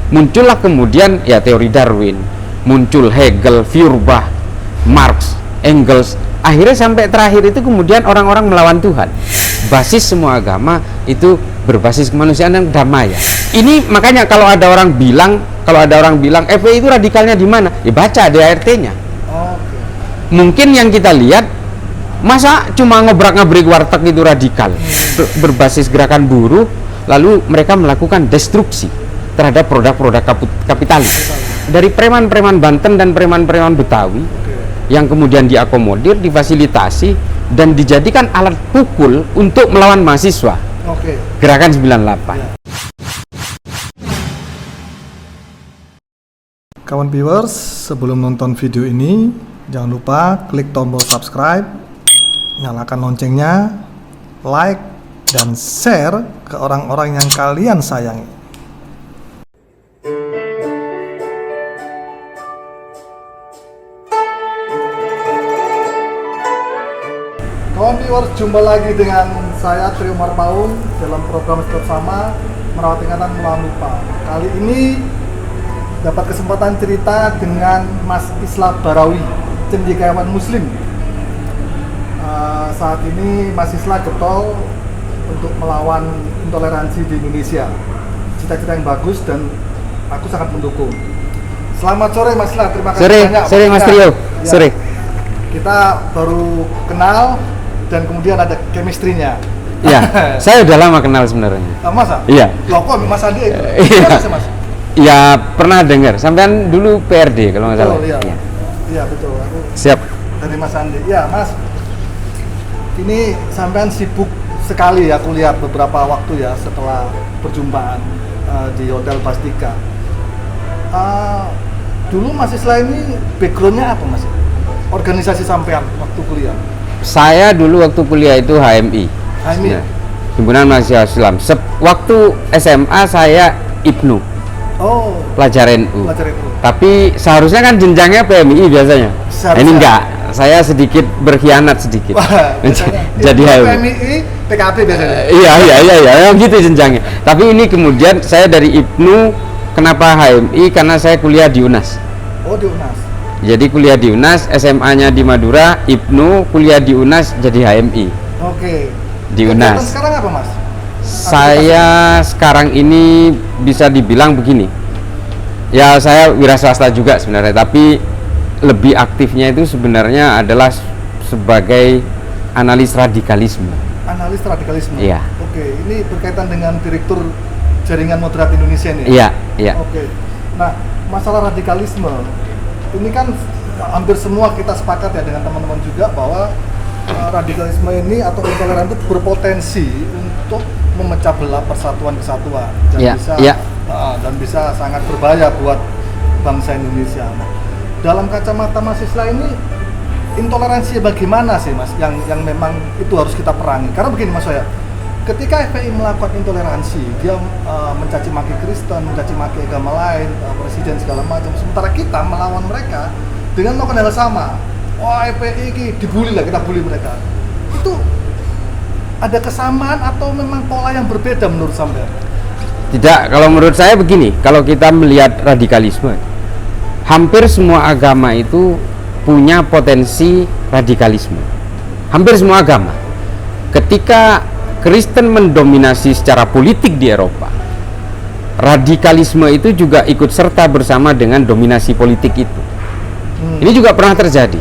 Muncullah kemudian ya teori Darwin, muncul Hegel, Feuerbach, Marx, Engels, akhirnya sampai terakhir itu kemudian orang-orang melawan Tuhan. Basis semua agama itu berbasis kemanusiaan yang damai ya. Ini makanya kalau ada orang bilang FPI itu radikalnya di mana? Ya baca ADART-nya. Mungkin yang kita lihat, masa cuma ngobrak-ngabrik warteg itu radikal, berbasis gerakan buruh, lalu mereka melakukan destruksi terhadap produk-produk kapitalis dari preman-preman Banten dan preman-preman Betawi yang kemudian diakomodir, difasilitasi dan dijadikan alat pukul untuk melawan mahasiswa. Gerakan 98. Kawan viewers, sebelum nonton video ini, jangan lupa klik tombol subscribe, nyalakan loncengnya, like, dan share ke orang-orang yang kalian sayangi. Kawan viewers, jumpa lagi dengan saya Trio Marpaung dalam program bersama Merawat Ingatan Melawan Lupa. Kali ini dapat kesempatan cerita dengan Mas Islah Barawi, cendekiawan Muslim. Saat ini Mas Islah getol untuk melawan intoleransi di Indonesia. Cita-cita yang bagus dan aku sangat mendukung. Selamat sore Mas Islah, terima kasih banyak. Sore Mas Trio. Ya, sore. Kita baru kenal dan kemudian ada chemistry-nya. Iya, saya udah lama kenal sebenarnya. Masa? Iya. Loh kok Mas Andi itu? Iya. Mas? Ya pernah dengar, sampean dulu PRD kalau nggak salah. Iya. Iya betul. Aku Siap. dari Mas Andi. Ya Mas, ini sampean sibuk sekali ya, aku lihat beberapa waktu ya setelah perjumpaan di Hotel Bastika. Dulu Mas Islah ini backgroundnya apa Mas? Organisasi sampean waktu kuliah? Saya dulu waktu kuliah itu HMI. HMI? Ya, Himpunan Mahasiswa Islam. Waktu SMA saya IPNU. Oh. Pelajar NU. Pelajar NU. Tapi seharusnya kan jenjangnya PMI biasanya. Seharusnya. Ini enggak. Saya sedikit berkhianat sedikit. Jadi PMI, PKB biasanya. Iya, gitu jenjangnya. Tapi ini kemudian saya dari IPNU, kenapa HMI? Karena saya kuliah di UNAS. Oh, di UNAS. Jadi kuliah di UNAS, SMA-nya di Madura, IPNU, kuliah di UNAS jadi HMI. Oke. Di UNAS. Sekarang apa Mas? Saya sekarang ini bisa dibilang begini. Ya saya wira swasta juga sebenarnya, tapi lebih aktifnya itu sebenarnya adalah sebagai analis radikalisme. Analis radikalisme. Iya. Oke, ini berkaitan dengan Direktur Jaringan Moderat Indonesia nih. Iya. Oke. Nah, masalah radikalisme ini kan hampir semua kita sepakat ya dengan teman-teman juga bahwa radikalisme ini atau intoleran itu berpotensi untuk memecah belah persatuan kesatuan dan bisa sangat berbahaya buat bangsa Indonesia. Nah, dalam kacamata Mas Islah ini intoleransi bagaimana sih Mas yang memang itu harus kita perangi? Karena begini Mas saya, ketika FPI melakukan intoleransi, dia mencaci maki Kristen, mencaci maki agama lain, presiden segala macam, sementara kita melawan mereka dengan melakukan hal sama. Wah, FPI ini dibully lah, kita bully mereka. Itu ada kesamaan atau memang pola yang berbeda menurut sampean? Tidak, kalau menurut saya begini, kalau kita melihat radikalisme, hampir semua agama itu punya potensi radikalisme. Hampir semua agama. Ketika Kristen mendominasi secara politik di Eropa, radikalisme itu juga ikut serta bersama dengan dominasi politik itu. Ini juga pernah terjadi,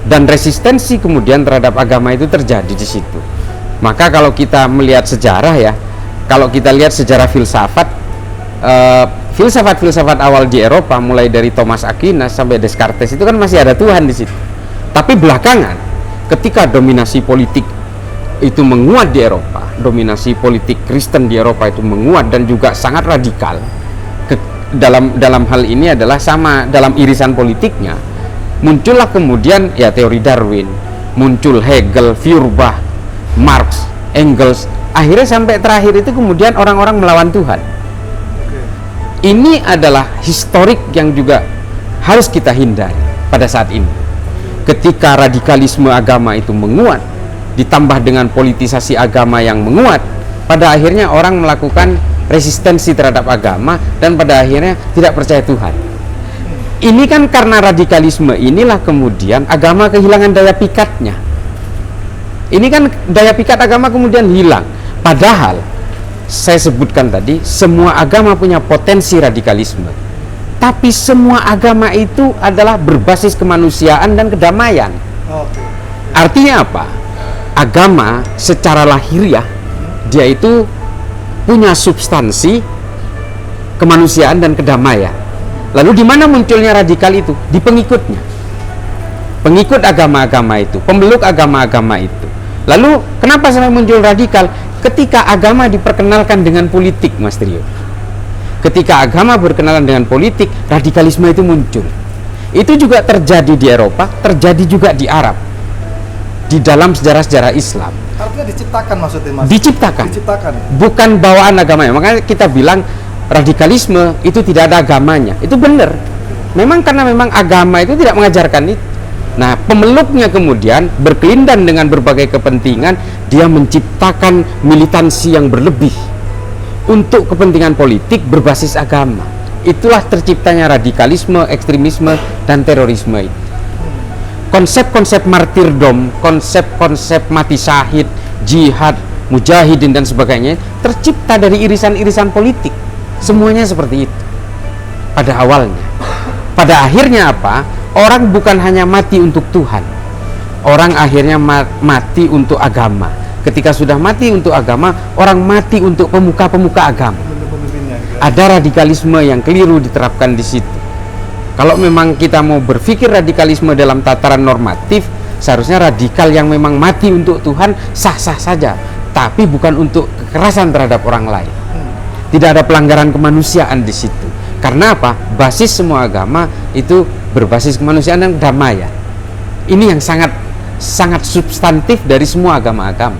dan resistensi kemudian terhadap agama itu terjadi di situ. Maka kalau kita melihat sejarah ya, kalau kita lihat sejarah filsafat, filsafat awal di Eropa mulai dari Thomas Aquinas sampai Descartes itu kan masih ada Tuhan di situ. Tapi belakangan ketika dominasi politik itu menguat di Eropa, dominasi politik Kristen di Eropa itu menguat dan juga sangat radikal. Dalam hal ini adalah sama dalam irisan politiknya, muncullah kemudian ya teori Darwin, muncul Hegel, Feuerbach, Marx, Engels, akhirnya sampai terakhir itu kemudian orang-orang melawan Tuhan. Ini adalah historik yang juga harus kita hindari pada saat ini. Ketika radikalisme agama itu menguat, ditambah dengan politisasi agama yang menguat, pada akhirnya orang melakukan resistensi terhadap agama, dan pada akhirnya tidak percaya Tuhan. Ini kan karena radikalisme inilah kemudian agama kehilangan daya pikatnya. Ini kan daya pikat agama kemudian hilang. Padahal saya sebutkan tadi, semua agama punya potensi radikalisme. Tapi semua agama itu adalah berbasis kemanusiaan dan kedamaian. Oke. Artinya apa? Agama secara lahiriah dia itu punya substansi kemanusiaan dan kedamaian. Lalu di mana munculnya radikal itu? Di pengikutnya. Pengikut agama-agama itu, pemeluk agama-agama itu. Lalu kenapa sampai muncul radikal? Ketika agama diperkenalkan dengan politik, Mas Trio. Ketika agama berkenalan dengan politik, radikalisme itu muncul. Itu juga terjadi di Eropa, terjadi juga di Arab. Di dalam sejarah-sejarah Islam. Artinya diciptakan maksudnya, Mas? Diciptakan. Diciptakan. Bukan bawaan agamanya. Makanya kita bilang radikalisme itu tidak ada agamanya. Itu benar. Memang karena memang agama itu tidak mengajarkan itu. Nah, pemeluknya kemudian berkelindan dengan berbagai kepentingan, dia menciptakan militansi yang berlebih untuk kepentingan politik berbasis agama. Itulah terciptanya radikalisme, ekstremisme, dan terorisme itu. Konsep-konsep martirdom, konsep-konsep mati syahid, jihad, mujahidin dan sebagainya tercipta dari irisan-irisan politik. Semuanya seperti itu pada awalnya. Pada akhirnya apa? Orang bukan hanya mati untuk Tuhan, orang akhirnya mati untuk agama. Ketika sudah mati untuk agama, orang mati untuk pemuka-pemuka agama. Ada radikalisme yang keliru diterapkan di situ. Kalau memang kita mau berpikir radikalisme dalam tataran normatif, seharusnya radikal yang memang mati untuk Tuhan sah-sah saja, tapi bukan untuk kekerasan terhadap orang lain. Tidak ada pelanggaran kemanusiaan di situ. Karena apa? Basis semua agama itu berbasis kemanusiaan dan kedamaian. Ini yang sangat substantif dari semua agama-agama.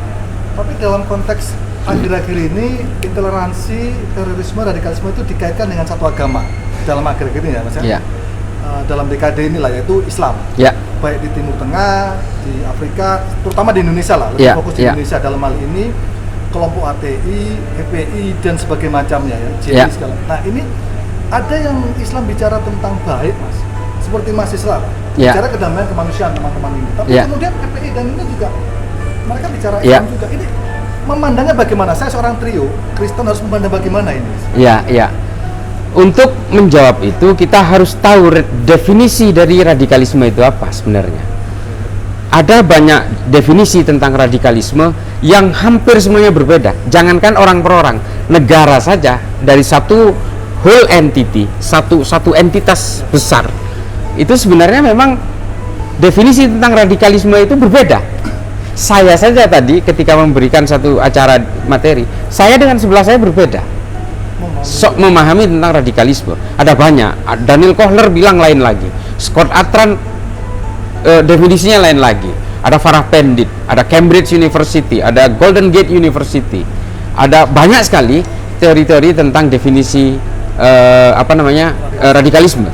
Tapi dalam konteks akhir-akhir ini, intoleransi, terorisme, radikalisme itu dikaitkan dengan satu agama dalam akhir-akhir ini ya, Mas ya? Dalam dekade inilah, yaitu Islam. Ya. Baik di Timur Tengah, di Afrika, terutama di Indonesia lah, lebih fokus di Indonesia dalam hal ini, kelompok ATI, FPI dan sebagainya macamnya ya, JI segala. Nah, ini ada yang Islam bicara tentang baik, Mas. Seperti Mas Islam, bicara kedamaian kemanusiaan teman-teman ini. Tapi kemudian FPI dan ini juga mereka bicara Islam juga. Ini memandangnya bagaimana? Saya seorang trio, Kristen harus memandang bagaimana ini? Iya. Untuk menjawab itu kita harus tahu definisi dari radikalisme itu apa sebenarnya. Ada banyak definisi tentang radikalisme yang hampir semuanya berbeda. Jangankan orang per orang, negara saja dari satu whole entity, satu entitas besar. Itu sebenarnya memang definisi tentang radikalisme itu berbeda. Saya saja tadi ketika memberikan satu acara materi, saya dengan sebelah saya berbeda. Memahami tentang radikalisme. Ada banyak. Daniel Kohler bilang lain lagi. Scott Atran definisinya lain lagi. Ada Farah Pendit, ada Cambridge University, ada Golden Gate University. Ada banyak sekali teori-teori tentang definisi radikalisme.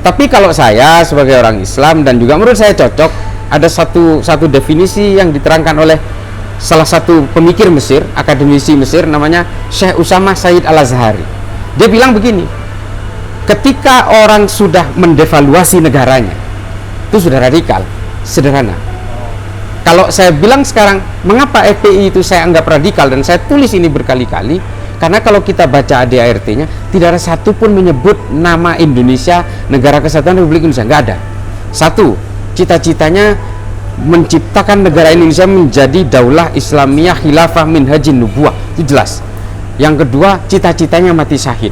Tapi kalau saya sebagai orang Islam dan juga menurut saya cocok, ada satu definisi yang diterangkan oleh salah satu pemikir Mesir, akademisi Mesir, namanya Syekh Usama Said Al-Azhari. Dia bilang begini, ketika orang sudah mendevaluasi negaranya, itu sudah radikal. Sederhana. Kalau saya bilang sekarang, mengapa FPI itu saya anggap radikal, dan saya tulis ini berkali-kali, karena kalau kita baca ADART-nya, tidak ada satupun menyebut nama Indonesia, Negara Kesatuan Republik Indonesia, nggak ada. Satu, cita-citanya menciptakan negara Indonesia menjadi daulah Islamiyah khilafah minhajin nubuwah, itu jelas. Yang kedua, cita-citanya mati syahid.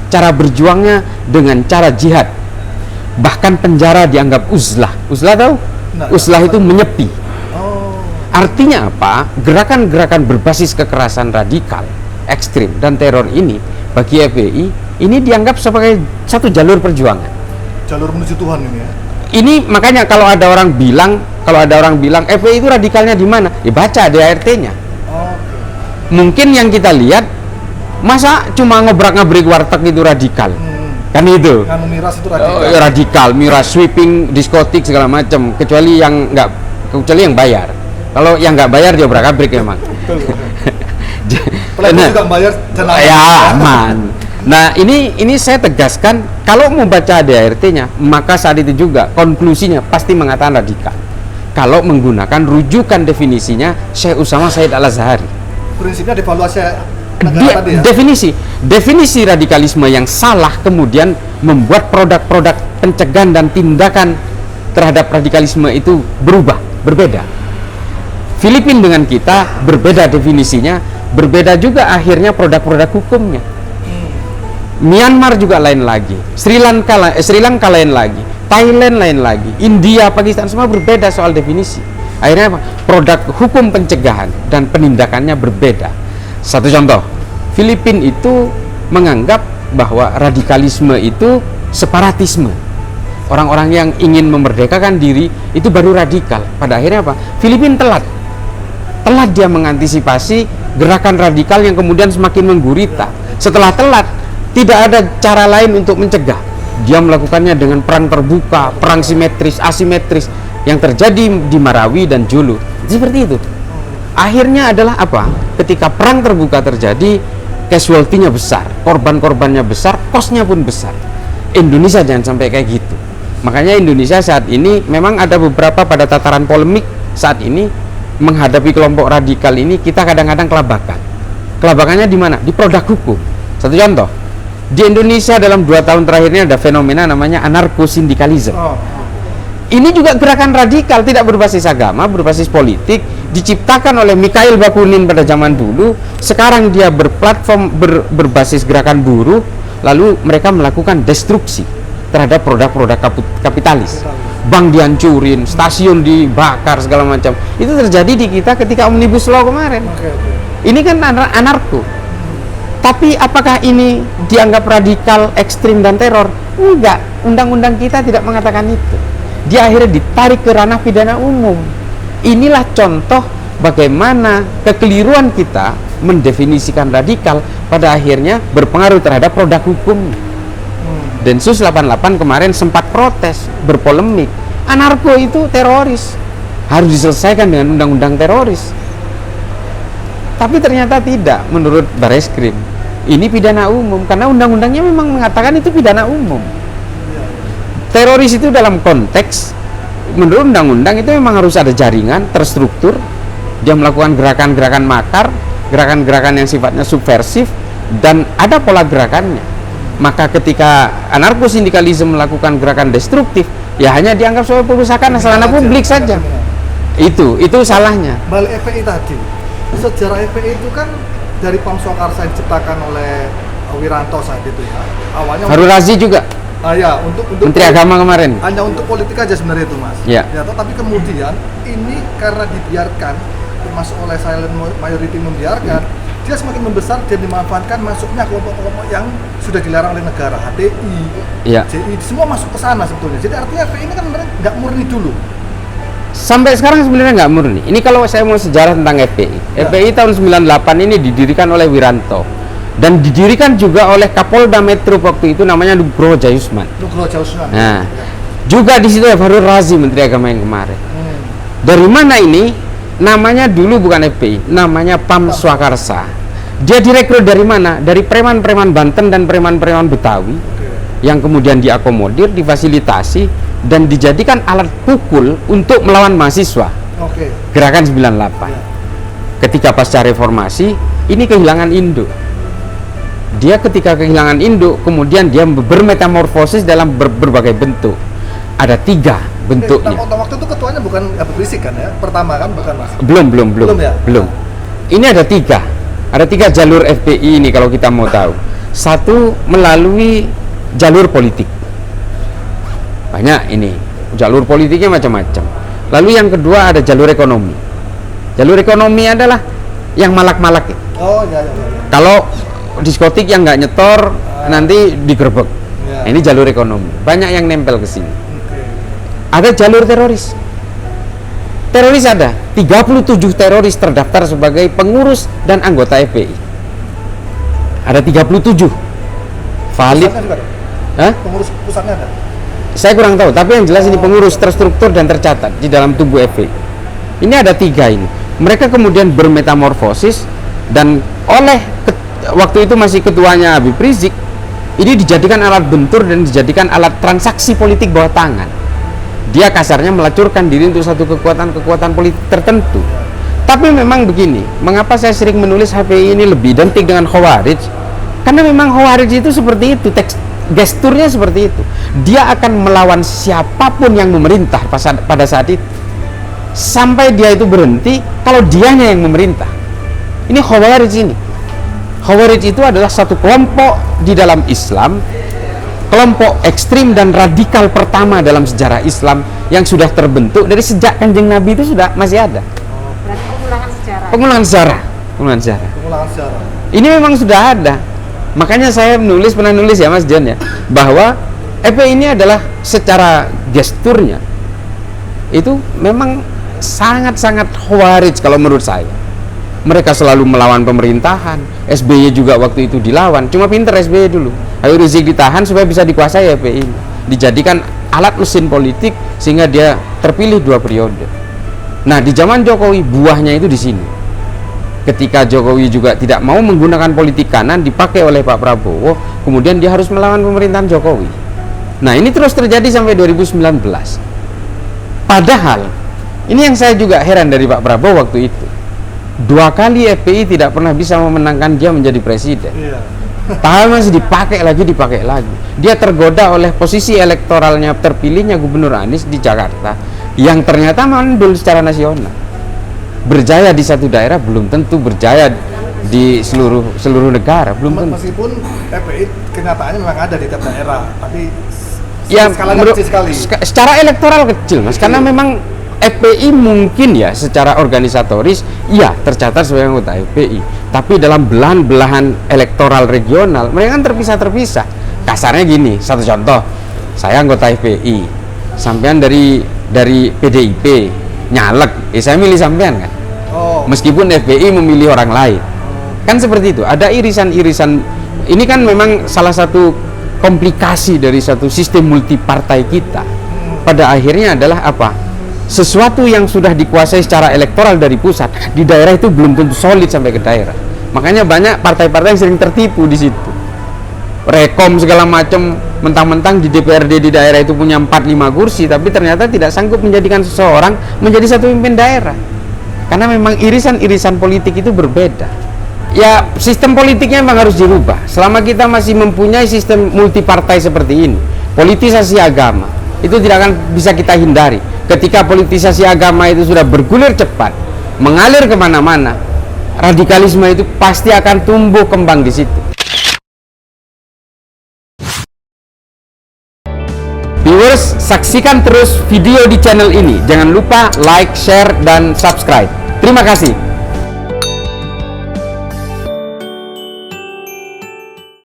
Cara berjuangnya dengan cara jihad. Bahkan penjara dianggap uzlah. Uzlah tahu? Uzlah itu menyepi. Artinya apa? Gerakan-gerakan berbasis kekerasan radikal, ekstrim dan teror ini bagi FPI ini dianggap sebagai satu jalur perjuangan. Jalur menuju Tuhan ini ya. Ini makanya kalau ada orang bilang FPI itu radikalnya di mana? Ya baca ADART-nya. Mungkin yang kita lihat, masa cuma ngobrak-ngabrik warteg itu radikal? Kan itu. Kan miras itu radikal. Radikal, miras, sweeping, diskotik segala macam, kecuali yang bayar. Kalau yang nggak bayar dia obrak-abrik memang. Pelaku juga bayar dan ya aman. Nah, ini saya tegaskan, kalau mau baca ADART-nya, maka saat itu juga konklusinya pasti mengatakan radikal. Kalau menggunakan rujukan definisinya Syekh Utsama Said Al-Azhari. Prinsipnya devaluasi negara tadi ya? Definisi radikalisme yang salah kemudian membuat produk-produk pencegahan dan tindakan terhadap radikalisme itu berbeda. Filipina dengan kita berbeda definisinya, berbeda juga akhirnya produk-produk hukumnya. Myanmar juga lain lagi, Sri Lanka lain lagi, Thailand lain lagi, India, Pakistan, semua berbeda soal definisi. Akhirnya apa? Produk hukum pencegahan dan penindakannya berbeda. Satu contoh, Filipina itu menganggap bahwa radikalisme itu separatisme. Orang-orang yang ingin memerdekakan diri itu baru radikal. Pada akhirnya apa? Filipina telat dia mengantisipasi gerakan radikal yang kemudian semakin menggurita. Setelah telat, tidak ada cara lain untuk mencegah. Dia melakukannya dengan perang terbuka, perang simetris, asimetris yang terjadi di Marawi dan Julu. Seperti itu. Akhirnya adalah apa? Ketika perang terbuka terjadi, casualty-nya besar, korban-korbannya besar, cost-nya pun besar. Indonesia jangan sampai kayak gitu. Makanya Indonesia saat ini memang ada beberapa pada tataran polemik saat ini menghadapi kelompok radikal ini, kita kadang-kadang kelabakan. Kelabakannya di mana? Di produk hukum. Satu contoh, di Indonesia dalam 2 tahun terakhir ini ada fenomena namanya anarko-sindikalisme. Ini juga gerakan radikal, tidak berbasis agama, berbasis politik, diciptakan oleh Mikhail Bakunin pada zaman dulu. Sekarang dia berplatform berbasis gerakan buruh, lalu mereka melakukan destruksi terhadap produk-produk kapitalis. Bank dihancurin, stasiun dibakar, segala macam. Itu terjadi di kita ketika Omnibus Law kemarin. Ini kan anarko. Tapi apakah ini dianggap radikal, ekstrim, dan teror? Enggak, undang-undang kita tidak mengatakan itu. Dia akhirnya ditarik ke ranah pidana umum. Inilah contoh bagaimana kekeliruan kita mendefinisikan radikal pada akhirnya berpengaruh terhadap produk hukum. Densus 88 kemarin sempat protes, berpolemik. Anarko itu teroris, harus diselesaikan dengan undang-undang teroris. Tapi ternyata tidak, menurut Bareskrim. Ini pidana umum, karena undang-undangnya memang mengatakan itu pidana umum. Teroris itu dalam konteks, menurut undang-undang itu memang harus ada jaringan, terstruktur. Dia melakukan gerakan-gerakan makar, gerakan-gerakan yang sifatnya subversif, dan ada pola gerakannya. Maka ketika anarko-sindikalisme melakukan gerakan destruktif, ya hanya dianggap sebagai perusakan sarana publik saja. Itu salahnya. Balik FPI tadi, sejarah FPI itu kan dari Pam Swakarsa yang diciptakan oleh Wiranto saat itu ya. Awalnya Harun Razi juga. Ya, untuk Menteri Agama kemarin. Hanya untuk politik aja sebenarnya itu, Mas. Ya. Tapi kemudian ini karena dibiarkan, termasuk oleh silent majority membiarkan, dia semakin membesar dan dimanfaatkan masuknya kelompok-kelompok yang sudah dilarang oleh negara, HTI, JI, semua masuk ke sana sebetulnya. Jadi artinya FPI ini kan nggak murni dulu. Sampai sekarang sebenarnya nggak murni. Ini kalau saya mau sejarah tentang FPI. FPI tahun 98 ini didirikan oleh Wiranto dan didirikan juga oleh Kapolda Metro waktu itu namanya Nugroho Jayusman. Nah, juga di situ Harun Razi, Menteri Agama yang kemarin. Dari mana ini? Namanya dulu bukan FPI, namanya Pam Swakarsa. Dia direkrut dari mana? Dari preman-preman Banten dan preman-preman Betawi yang kemudian diakomodir, difasilitasi, dan dijadikan alat pukul untuk melawan mahasiswa. Gerakan 98. Ketika pasca reformasi, ini kehilangan induk. Dia ketika kehilangan induk, kemudian dia bermetamorfosis dalam berbagai bentuk. Ada 3 bentuknya. Waktu itu ketuanya bukan Habib Rizik kan ya? Pertama kan bukan, Mas? Belum ya? Belum. Ini ada 3. Ada 3 jalur FPI ini kalau kita mau tahu. Satu melalui jalur politik. Banyak ini. Jalur politiknya macam-macam. Lalu yang kedua ada jalur ekonomi. Jalur ekonomi adalah yang malak-malak. Kalau diskotik yang nggak nyetor nanti digerebek. Nah, ini jalur ekonomi. Banyak yang nempel ke sini. Ada jalur teroris. Teroris ada 37 teroris terdaftar sebagai pengurus dan anggota FPI. Ada 37 valid. Pengurus pusatnya ada? Saya kurang tahu, tapi yang jelas ini pengurus terstruktur dan tercatat di dalam tubuh FPI. Ini ada 3 ini. Mereka kemudian bermetamorfosis dan oleh waktu itu masih ketuanya Habib Rizik, ini dijadikan alat bentur dan dijadikan alat transaksi politik bawah tangan. Dia kasarnya melacurkan diri untuk satu kekuatan politik tertentu. Tapi memang begini, mengapa saya sering menulis HPI ini lebih identik dengan Khawarij? Karena memang Khawarij itu seperti itu, gesturnya seperti itu. Dia akan melawan siapapun yang memerintah pada saat itu, sampai dia itu berhenti kalau dianya yang memerintah. Ini Khawarij ini. Khawarij itu adalah satu kelompok di dalam Islam, kelompok ekstrim dan radikal pertama dalam sejarah Islam yang sudah terbentuk dari sejak Kanjeng Nabi itu sudah masih ada. Berarti pengulangan sejarah. Pengulangan sejarah. Ini memang sudah ada. Makanya saya pernah nulis ya Mas John ya, bahwa FPI ini adalah secara gesturnya itu memang sangat-sangat Khawarij kalau menurut saya. Mereka selalu melawan pemerintahan. SBY juga waktu itu dilawan. Cuma pinter SBY dulu. Habib Rizik ditahan supaya bisa dikuasai FPI ini. Dijadikan alat mesin politik sehingga dia terpilih 2 periode. Nah, di zaman Jokowi buahnya itu di sini. Ketika Jokowi juga tidak mau menggunakan politik kanan dipakai oleh Pak Prabowo, kemudian dia harus melawan pemerintahan Jokowi. Nah, ini terus terjadi sampai 2019. Padahal ini yang saya juga heran dari Pak Prabowo waktu itu. 2 kali FPI tidak pernah bisa memenangkan dia menjadi presiden. Tapi masih dipakai lagi. Dia tergoda oleh posisi elektoralnya terpilihnya Gubernur Anies di Jakarta, yang ternyata mandul secara nasional. Berjaya di satu daerah belum tentu berjaya di seluruh negara, belum tentu. Meskipun FPI kenyataannya memang ada di tiap daerah, tapi ya skalanya kecil sekali. Secara elektoral kecil, Mas, karena memang FPI mungkin ya secara organisatoris iya tercatat sebagai anggota FPI, tapi dalam belahan-belahan elektoral regional mereka kan terpisah. Kasarnya gini, satu contoh, saya anggota FPI, sampean dari PDIP nyalek, saya milih sampean kan. Meskipun FPI memilih orang lain. Kan seperti itu, ada irisan-irisan. Ini kan memang salah satu komplikasi dari satu sistem multipartai kita. Pada akhirnya adalah apa? Sesuatu yang sudah dikuasai secara elektoral dari pusat, di daerah itu belum tentu solid sampai ke daerah. Makanya banyak partai-partai yang sering tertipu di situ. Rekom segala macam, mentang-mentang di DPRD di daerah itu punya 4-5 kursi, tapi ternyata tidak sanggup menjadikan seseorang menjadi satu pemimpin daerah. Karena memang irisan-irisan politik itu berbeda. Ya, sistem politiknya memang harus dirubah. Selama kita masih mempunyai sistem multipartai seperti ini, politisasi agama itu tidak akan bisa kita hindari. Ketika politisasi agama itu sudah bergulir cepat, mengalir kemana-mana, radikalisme itu pasti akan tumbuh kembang di situ. Viewers, saksikan terus video di channel ini. Jangan lupa like, share, dan subscribe. Terima kasih.